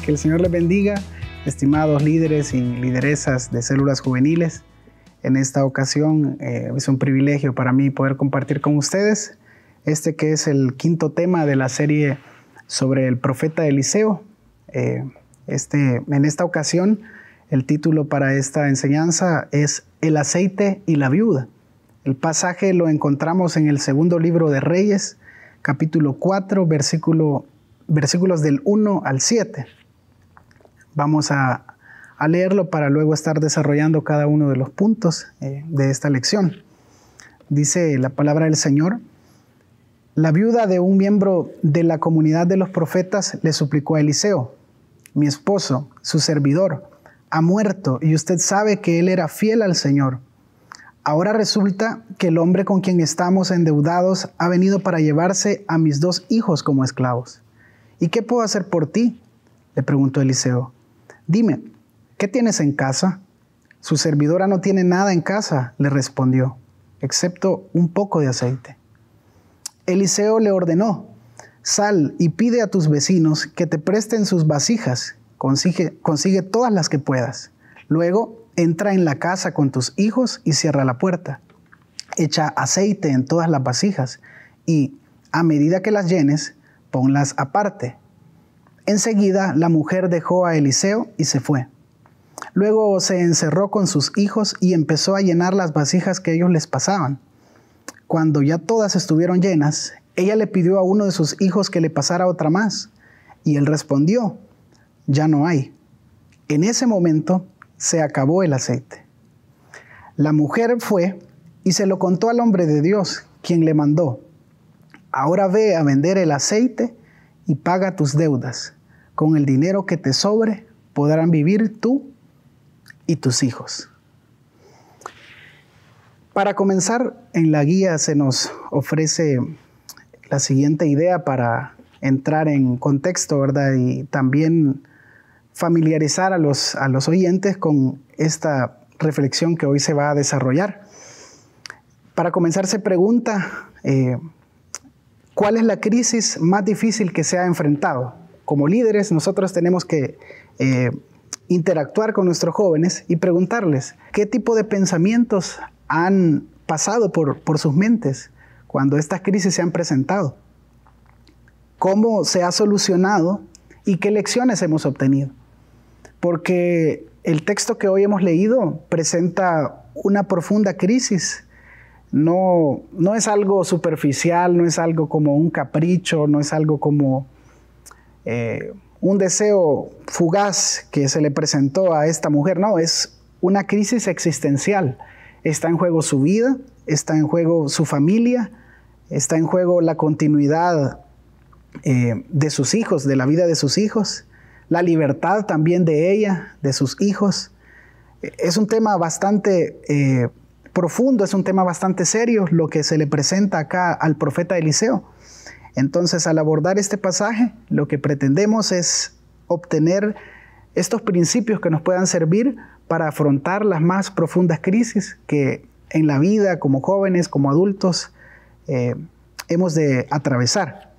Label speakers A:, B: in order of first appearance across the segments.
A: Que el Señor les bendiga, estimados líderes y lideresas de células juveniles. En esta ocasión es un privilegio para mí poder compartir con ustedes que es el quinto tema de la serie sobre el profeta Eliseo. En esta ocasión, el título para esta enseñanza es El aceite y la viuda. El pasaje lo encontramos en el segundo libro de Reyes, capítulo 4, versículos del 1 al 7. Vamos a leerlo para luego estar desarrollando cada uno de los puntos de esta lección. Dice la palabra del Señor: la viuda de un miembro de la comunidad de los profetas le suplicó a Eliseo: mi esposo, su servidor, ha muerto y usted sabe que él era fiel al Señor. Ahora resulta que el hombre con quien estamos endeudados ha venido para llevarse a mis 2 hijos como esclavos. ¿Y qué puedo hacer por ti?, le preguntó Eliseo. Dime, ¿qué tienes en casa? Su servidora no tiene nada en casa, le respondió, excepto un poco de aceite. Eliseo le ordenó: sal y pide a tus vecinos que te presten sus vasijas, consigue todas las que puedas. Luego entra en la casa con tus hijos y cierra la puerta. Echa aceite en todas las vasijas y, a medida que las llenes, ponlas aparte. Enseguida la mujer dejó a Eliseo y se fue. Luego se encerró con sus hijos y empezó a llenar las vasijas que ellos les pasaban. Cuando ya todas estuvieron llenas, ella le pidió a uno de sus hijos que le pasara otra más, y él respondió: ya no hay. En ese momento se acabó el aceite. La mujer fue y se lo contó al hombre de Dios, quien le mandó: ahora ve a vender el aceite y paga tus deudas. Con el dinero que te sobre podrán vivir tú y tus hijos. Para comenzar, en la guía se nos ofrece la siguiente idea para entrar en contexto, ¿verdad? Y también familiarizar a los oyentes con esta reflexión que hoy se va a desarrollar. Para comenzar, se pregunta ¿cuál es la crisis más difícil que se ha enfrentado? Como líderes, nosotros tenemos que interactuar con nuestros jóvenes y preguntarles qué tipo de pensamientos han pasado por sus mentes cuando estas crisis se han presentado, cómo se ha solucionado y qué lecciones hemos obtenido. Porque el texto que hoy hemos leído presenta una profunda crisis. No es algo superficial, no es algo como un capricho, no es algo como un deseo fugaz que se le presentó a esta mujer. No, es una crisis existencial. Está en juego su vida, está en juego su familia, está en juego la continuidad de sus hijos, de la vida de sus hijos, la libertad también de ella, de sus hijos. Es un tema bastante profundo, es un tema bastante serio lo que se le presenta acá al profeta Eliseo. Entonces, al abordar este pasaje, lo que pretendemos es obtener estos principios que nos puedan servir para afrontar las más profundas crisis que en la vida, como jóvenes, como adultos, hemos de atravesar.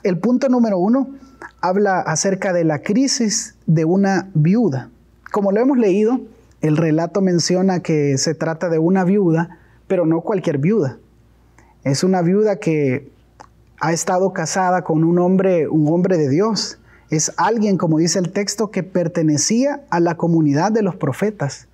A: El punto número 1 habla acerca de la crisis de una viuda. Como lo hemos leído, el relato menciona que se trata de una viuda, pero no cualquier viuda. Es una viuda que ha estado casada con un hombre de Dios. Es alguien, como dice el texto, que pertenecía a la comunidad de los profetas.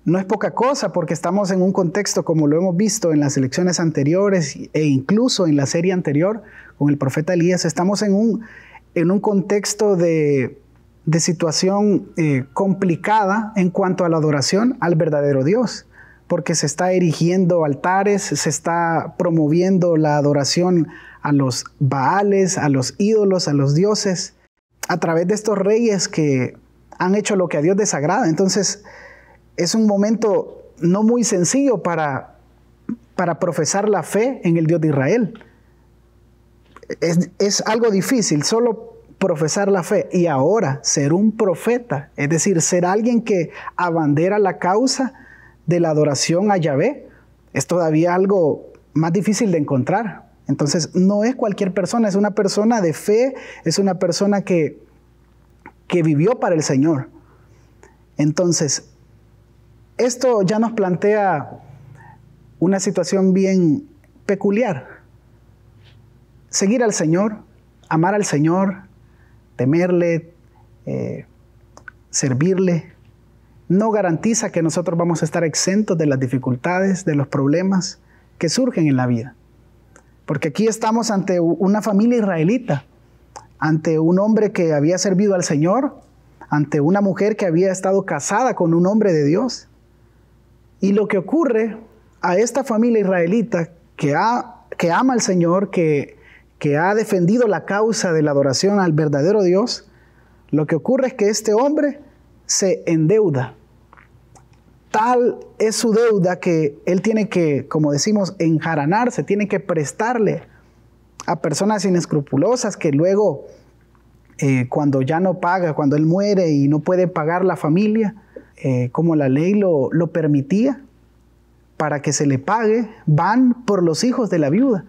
A: No es poca cosa, porque estamos en un contexto, como lo hemos visto en las lecciones anteriores e incluso en la serie anterior con el profeta Elías, estamos en un contexto de situación complicada en cuanto a la adoración al verdadero Dios, porque se está erigiendo altares, se está promoviendo la adoración a los Baales, a los ídolos, a los dioses, a través de estos reyes que han hecho lo que a Dios desagrada. Entonces, es un momento no muy sencillo para profesar la fe en el Dios de Israel. Es algo difícil, solo profesar la fe. Y ahora, ser un profeta, es decir, ser alguien que abandera la causa de la adoración a Yahvé, es todavía algo más difícil de encontrar. Entonces, no es cualquier persona, es una persona de fe, es una persona que que vivió para el Señor. Entonces, esto ya nos plantea una situación bien peculiar. Seguir al Señor, amar al Señor, temerle, servirle, no garantiza que nosotros vamos a estar exentos de las dificultades, de los problemas que surgen en la vida. Porque aquí estamos ante una familia israelita, ante un hombre que había servido al Señor, ante una mujer que había estado casada con un hombre de Dios. Y lo que ocurre a esta familia israelita que ama al Señor, que ha defendido la causa de la adoración al verdadero Dios, lo que ocurre es que este hombre se endeuda. Tal es su deuda que él tiene que, como decimos, enjaranarse, tiene que prestarle a personas inescrupulosas que luego, cuando ya no paga, cuando él muere y no puede pagar la familia, como la ley lo permitía, para que se le pague, van por los hijos de la viuda,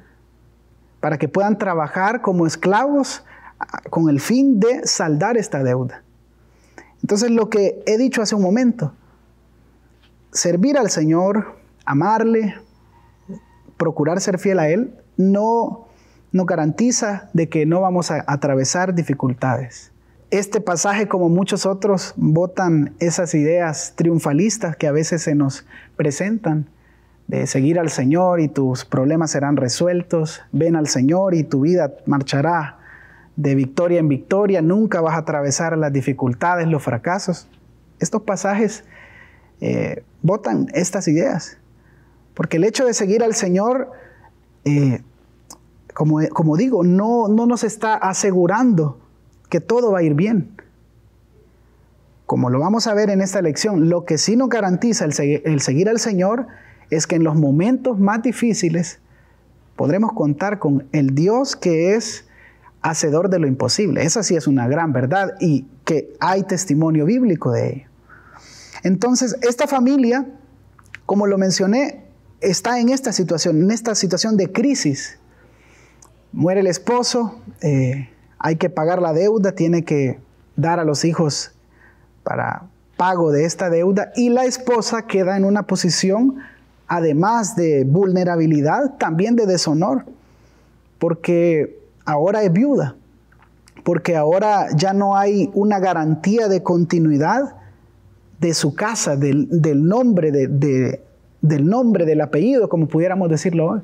A: para que puedan trabajar como esclavos con el fin de saldar esta deuda. Entonces, lo que he dicho hace un momento, servir al Señor, amarle, procurar ser fiel a Él, no garantiza de que no vamos a atravesar dificultades. Este pasaje, como muchos otros, botan esas ideas triunfalistas que a veces se nos presentan, de seguir al Señor y tus problemas serán resueltos, ven al Señor y tu vida marchará de victoria en victoria, nunca vas a atravesar las dificultades, los fracasos. Estos pasajes botan estas ideas, porque el hecho de seguir al Señor, como digo, no nos está asegurando que todo va a ir bien. Como lo vamos a ver en esta lección, lo que sí nos garantiza el seguir al Señor es que en los momentos más difíciles podremos contar con el Dios que es hacedor de lo imposible. Esa sí es una gran verdad y que hay testimonio bíblico de ello. Entonces, esta familia, como lo mencioné, está en esta situación de crisis. Muere el esposo, hay que pagar la deuda, tiene que dar a los hijos para pago de esta deuda, y la esposa queda en una posición, además de vulnerabilidad, también de deshonor, porque ahora es viuda, porque ahora ya no hay una garantía de continuidad de su casa, del nombre, del apellido, como pudiéramos decirlo hoy.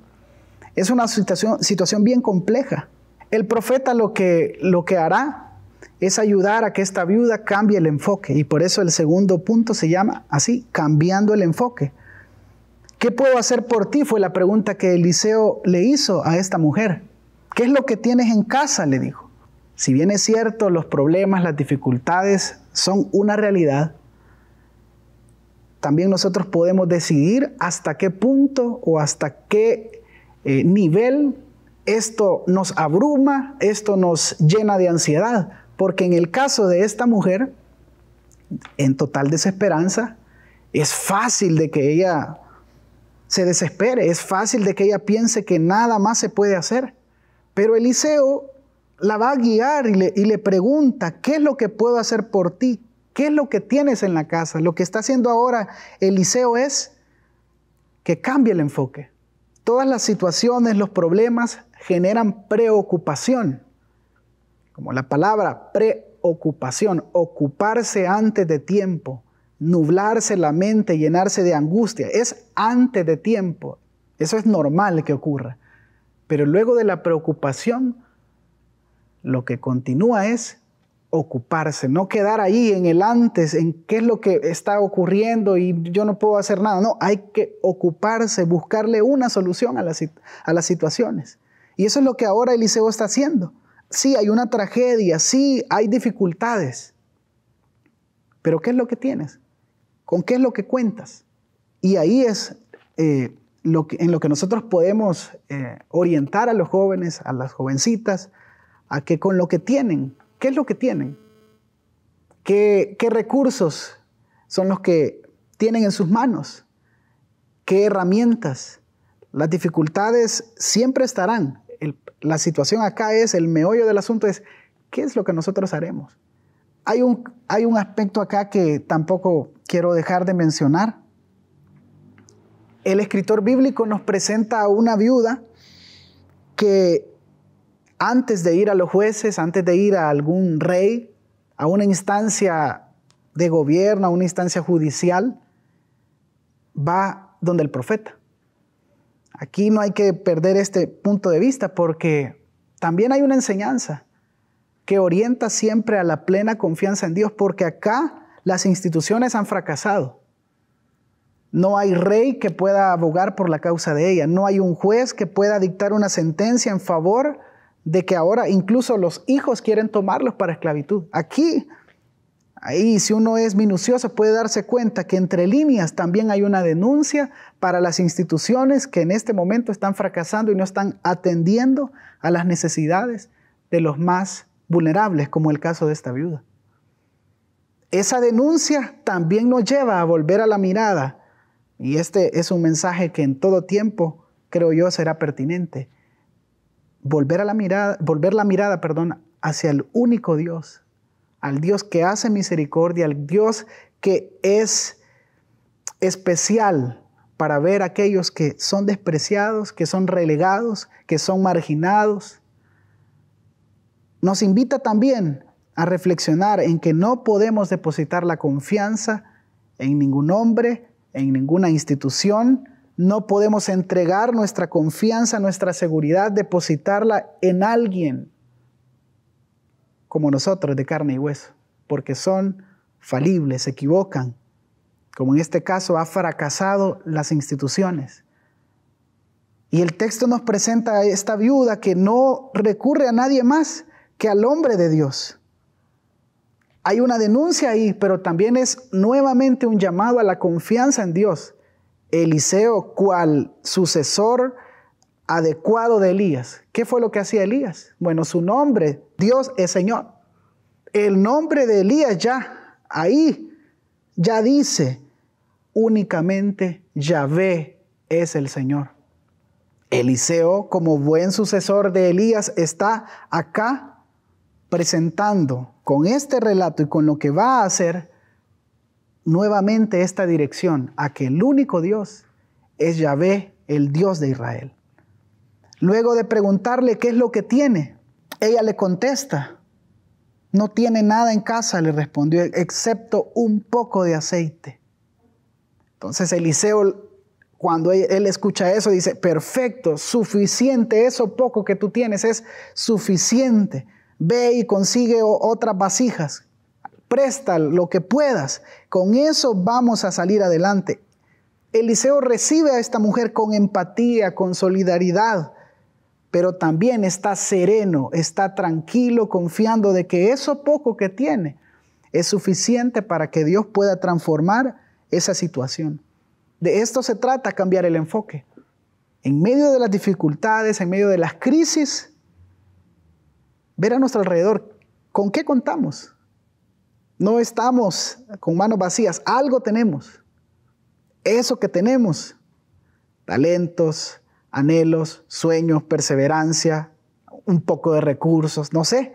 A: Es una situación bien compleja. El profeta lo que hará es ayudar a que esta viuda cambie el enfoque, y por eso el segundo punto se llama así, cambiando el enfoque. ¿Qué puedo hacer por ti? Fue la pregunta que Eliseo le hizo a esta mujer. ¿Qué es lo que tienes en casa?, le dijo. Si bien es cierto, los problemas, las dificultades son una realidad, también nosotros podemos decidir hasta qué punto o hasta qué nivel esto nos abruma, esto nos llena de ansiedad. Porque en el caso de esta mujer, en total desesperanza, es fácil de que ella se desespere, es fácil de que ella piense que nada más se puede hacer. Pero Eliseo la va a guiar y le pregunta, ¿qué es lo que puedo hacer por ti? ¿Qué es lo que tienes en la casa? Lo que está haciendo ahora Eliseo es que cambie el enfoque. Todas las situaciones, los problemas generan preocupación. Como la palabra preocupación, ocuparse antes de tiempo, nublarse la mente, llenarse de angustia, es antes de tiempo. Eso es normal que ocurra. Pero luego de la preocupación, lo que continúa es ocuparse, no quedar ahí en el antes, en qué es lo que está ocurriendo y yo no puedo hacer nada. No, hay que ocuparse, buscarle una solución a las situaciones. Y eso es lo que ahora Eliseo está haciendo. Sí, hay una tragedia, sí, hay dificultades. Pero ¿qué es lo que tienes? ¿Con qué es lo que cuentas? Y ahí es en lo que nosotros podemos orientar a los jóvenes, a las jovencitas, a que con lo que tienen, ¿qué es lo que tienen? ¿Qué recursos son los que tienen en sus manos? ¿Qué herramientas? Las dificultades siempre estarán. La situación acá es, el meollo del asunto es, ¿qué es lo que nosotros haremos? hay un aspecto acá que tampoco quiero dejar de mencionar. El escritor bíblico nos presenta a una viuda que antes de ir a los jueces, antes de ir a algún rey, a una instancia de gobierno, a una instancia judicial, va donde el profeta. Aquí no hay que perder este punto de vista porque también hay una enseñanza que orienta siempre a la plena confianza en Dios, porque acá las instituciones han fracasado. No hay rey que pueda abogar por la causa de ella. No hay un juez que pueda dictar una sentencia en favor de que ahora incluso los hijos quieren tomarlos para esclavitud. Aquí, ahí, si uno es minucioso, puede darse cuenta que entre líneas también hay una denuncia para las instituciones que en este momento están fracasando y no están atendiendo a las necesidades de los más vulnerables, como el caso de esta viuda. Esa denuncia también nos lleva a volver a la mirada, y este es un mensaje que en todo tiempo, creo yo, será pertinente. Volver la mirada, hacia el único Dios, al Dios que hace misericordia, al Dios que es especial para ver a aquellos que son despreciados, que son relegados, que son marginados. Nos invita también a reflexionar en que no podemos depositar la confianza en ningún hombre, en ninguna institución. No podemos entregar nuestra confianza, nuestra seguridad, depositarla en alguien como nosotros, de carne y hueso, porque son falibles, se equivocan. Como en este caso ha fracasado las instituciones. Y el texto nos presenta a esta viuda que no recurre a nadie más que al hombre de Dios. Hay una denuncia ahí, pero también es nuevamente un llamado a la confianza en Dios. Eliseo, cual sucesor adecuado de Elías. ¿Qué fue lo que hacía Elías? Bueno, su nombre, Dios es Señor. El nombre de Elías ya dice, únicamente Yahvé es el Señor. Eliseo, como buen sucesor de Elías, está acá presentando con este relato y con lo que va a hacer nuevamente esta dirección a que el único Dios es Yahvé, el Dios de Israel. Luego de preguntarle qué es lo que tiene, ella le contesta, no tiene nada en casa, le respondió, excepto un poco de aceite. Entonces Eliseo, cuando él escucha eso, dice, perfecto, suficiente, eso poco que tú tienes es suficiente. Ve y consigue otras vasijas, presta lo que puedas, con eso vamos a salir adelante. Eliseo recibe a esta mujer con empatía, con solidaridad, pero también está sereno, está tranquilo, confiando de que eso poco que tiene es suficiente para que Dios pueda transformar esa situación. De esto se trata, cambiar el enfoque. En medio de las dificultades, en medio de las crisis, ver a nuestro alrededor, ¿con qué contamos? No estamos con manos vacías, algo tenemos. Eso que tenemos, talentos, anhelos, sueños, perseverancia, un poco de recursos, no sé.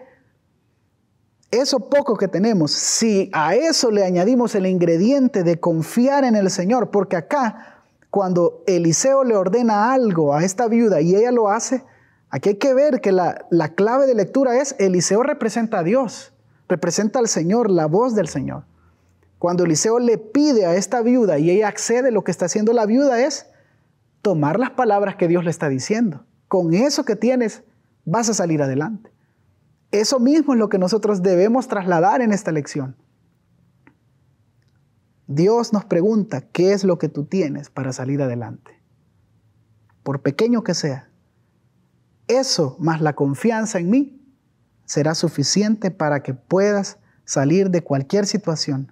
A: Eso poco que tenemos, si a eso le añadimos el ingrediente de confiar en el Señor, porque acá, cuando Eliseo le ordena algo a esta viuda y ella lo hace, aquí hay que ver que la clave de lectura es, Eliseo representa a Dios, representa al Señor, la voz del Señor. Cuando Eliseo le pide a esta viuda y ella accede, lo que está haciendo la viuda es tomar las palabras que Dios le está diciendo. Con eso que tienes, vas a salir adelante. Eso mismo es lo que nosotros debemos trasladar en esta lección. Dios nos pregunta, ¿qué es lo que tú tienes para salir adelante? Por pequeño que sea. Eso, más la confianza en mí, será suficiente para que puedas salir de cualquier situación.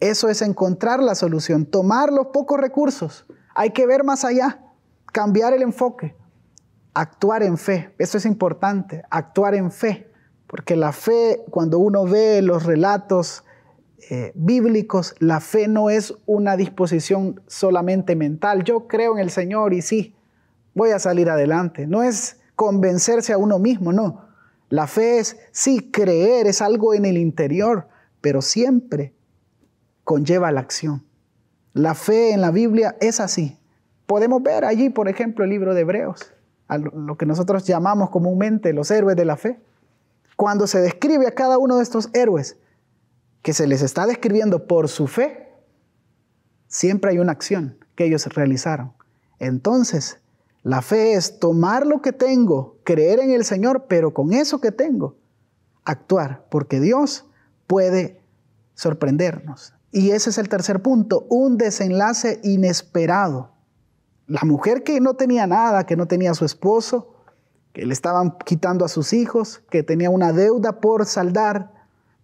A: Eso es encontrar la solución, tomar los pocos recursos. Hay que ver más allá, cambiar el enfoque, actuar en fe. Eso es importante, actuar en fe. Porque la fe, cuando uno ve los relatos bíblicos, la fe no es una disposición solamente mental. Yo creo en el Señor y sí, voy a salir adelante. No es convencerse a uno mismo, no. La fe es, sí, creer, es algo en el interior, pero siempre conlleva la acción. La fe en la Biblia es así. Podemos ver allí, por ejemplo, el libro de Hebreos, a lo que nosotros llamamos comúnmente los héroes de la fe. Cuando se describe a cada uno de estos héroes, que se les está describiendo por su fe, siempre hay una acción que ellos realizaron. Entonces, la fe es tomar lo que tengo, creer en el Señor, pero con eso que tengo, actuar, porque Dios puede sorprendernos. Y ese es el tercer punto, un desenlace inesperado. La mujer que no tenía nada, que no tenía a su esposo, que le estaban quitando a sus hijos, que tenía una deuda por saldar,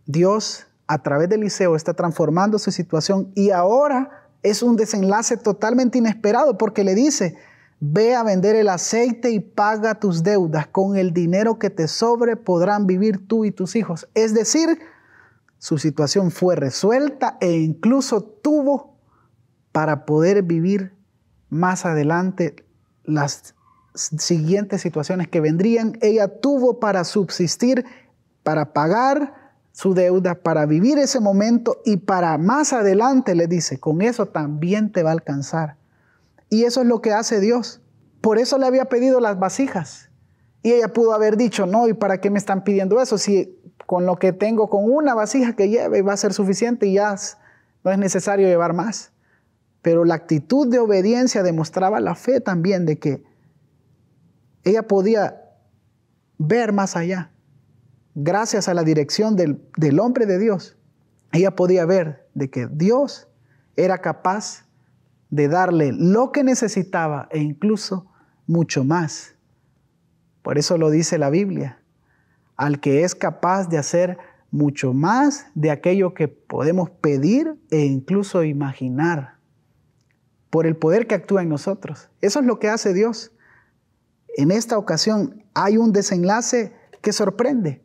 A: Dios a través de Eliseo está transformando su situación y ahora es un desenlace totalmente inesperado porque le dice, ve a vender el aceite y paga tus deudas. Con el dinero que te sobre podrán vivir tú y tus hijos. Es decir, su situación fue resuelta e incluso tuvo para poder vivir más adelante las siguientes situaciones que vendrían. Ella tuvo para subsistir, para pagar su deuda, para vivir ese momento y para más adelante le dice, con eso también te va a alcanzar. Y eso es lo que hace Dios. Por eso le había pedido las vasijas. Y ella pudo haber dicho, no, ¿y para qué me están pidiendo eso? Si con lo que tengo, con una vasija que lleve, va a ser suficiente y ya no es necesario llevar más. Pero la actitud de obediencia demostraba la fe también de que ella podía ver más allá. Gracias a la dirección del hombre de Dios, ella podía ver de que Dios era capaz de darle lo que necesitaba e incluso mucho más. Por eso lo dice la Biblia, al que es capaz de hacer mucho más de aquello que podemos pedir e incluso imaginar, por el poder que actúa en nosotros. Eso es lo que hace Dios. En esta ocasión hay un desenlace que sorprende,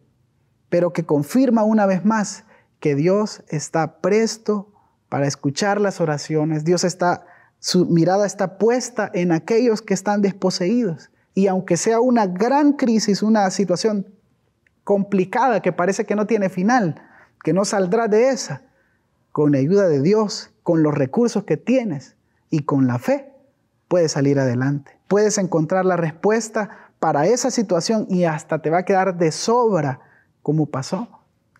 A: pero que confirma una vez más que Dios está presto para escuchar las oraciones. Su mirada está puesta en aquellos que están desposeídos. Y aunque sea una gran crisis, una situación complicada que parece que no tiene final, que no saldrás de esa, con la ayuda de Dios, con los recursos que tienes y con la fe, puedes salir adelante. Puedes encontrar la respuesta para esa situación y hasta te va a quedar de sobra, como pasó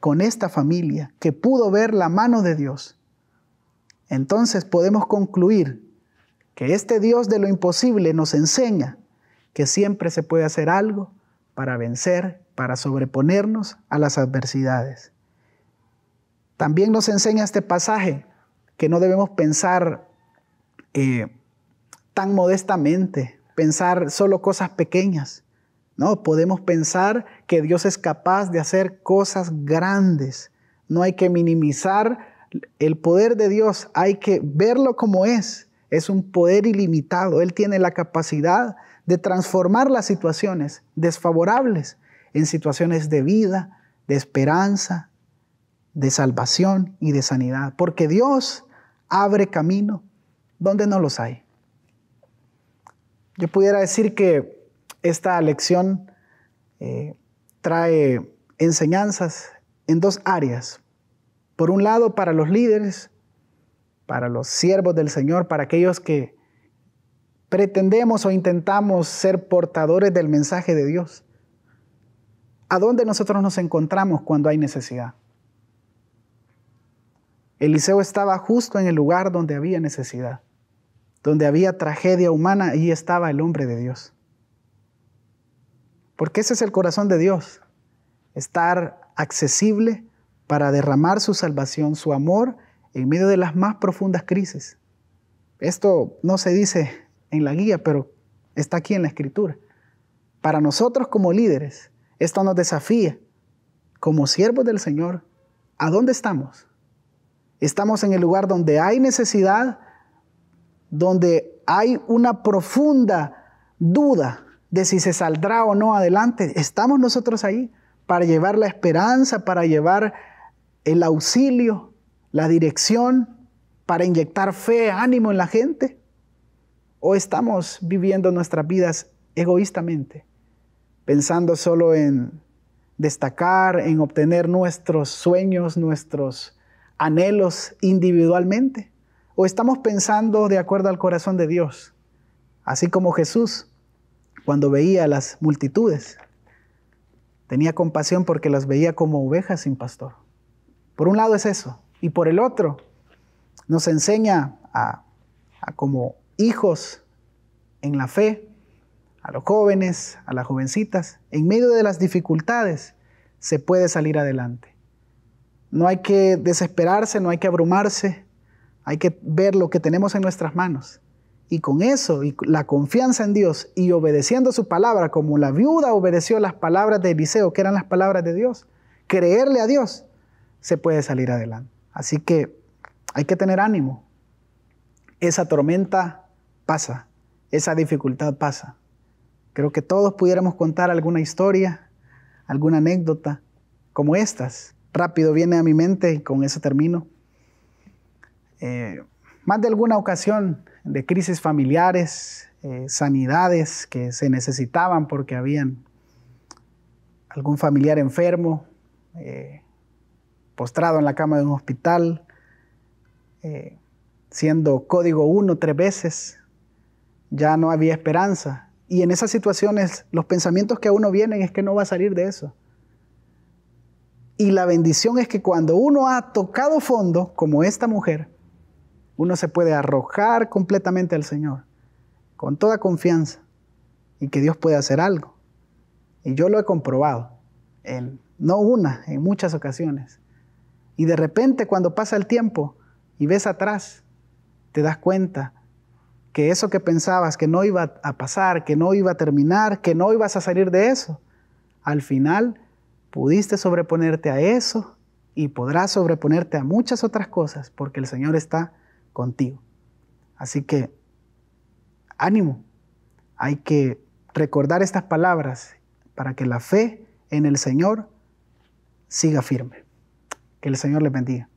A: con esta familia que pudo ver la mano de Dios. Entonces podemos concluir que este Dios de lo imposible nos enseña que siempre se puede hacer algo para vencer, para sobreponernos a las adversidades. También nos enseña este pasaje que no debemos pensar tan modestamente, pensar solo cosas pequeñas. No, podemos pensar que Dios es capaz de hacer cosas grandes. No hay que minimizar el poder de Dios, hay que verlo como es. Es un poder ilimitado. Él tiene la capacidad de transformar las situaciones desfavorables en situaciones de vida, de esperanza, de salvación y de sanidad. Porque Dios abre camino donde no los hay. Yo pudiera decir que esta lección trae enseñanzas en dos áreas. Por un lado, para los líderes, para los siervos del Señor, para aquellos que pretendemos o intentamos ser portadores del mensaje de Dios. ¿A dónde nosotros nos encontramos cuando hay necesidad? Eliseo estaba justo en el lugar donde había necesidad, donde había tragedia humana, allí estaba el hombre de Dios. Porque ese es el corazón de Dios, estar accesible para derramar su salvación, su amor en medio de las más profundas crisis. Esto no se dice en la guía, pero está aquí en la Escritura. Para nosotros como líderes, esto nos desafía. Como siervos del Señor, ¿a dónde estamos? Estamos en el lugar donde hay necesidad, donde hay una profunda duda de si se saldrá o no adelante. Estamos nosotros ahí para llevar la esperanza, para llevar el auxilio, la dirección, para inyectar fe, ánimo en la gente. ¿O estamos viviendo nuestras vidas egoístamente, pensando solo en destacar, en obtener nuestros sueños, nuestros anhelos individualmente? ¿O estamos pensando de acuerdo al corazón de Dios? Así como Jesús, cuando veía a las multitudes, tenía compasión porque las veía como ovejas sin pastor. Por un lado es eso. Y por el otro, nos enseña a como hijos en la fe, a los jóvenes, a las jovencitas, en medio de las dificultades se puede salir adelante. No hay que desesperarse, no hay que abrumarse, hay que ver lo que tenemos en nuestras manos. Y con eso, y la confianza en Dios y obedeciendo su palabra, como la viuda obedeció las palabras de Eliseo, que eran las palabras de Dios, creerle a Dios, se puede salir adelante. Así que hay que tener ánimo. Esa tormenta pasa, esa dificultad pasa. Creo que todos pudiéramos contar alguna historia, alguna anécdota como estas. Rápido viene a mi mente, y con eso termino. Más de alguna ocasión de crisis familiares, sanidades que se necesitaban porque habían algún familiar enfermo, postrado en la cama de un hospital, siendo código 1 3 veces, ya no había esperanza. Y en esas situaciones los pensamientos que a uno vienen es que no va a salir de eso. Y la bendición es que cuando uno ha tocado fondo, como esta mujer, uno se puede arrojar completamente al Señor, con toda confianza, y que Dios puede hacer algo. Y yo lo he comprobado, no una, en muchas ocasiones. Y de repente cuando pasa el tiempo y ves atrás, te das cuenta que eso que pensabas que no iba a pasar, que no iba a terminar, que no ibas a salir de eso, al final pudiste sobreponerte a eso y podrás sobreponerte a muchas otras cosas porque el Señor está contigo. Así que, ánimo, hay que recordar estas palabras para que la fe en el Señor siga firme. Que el Señor les bendiga.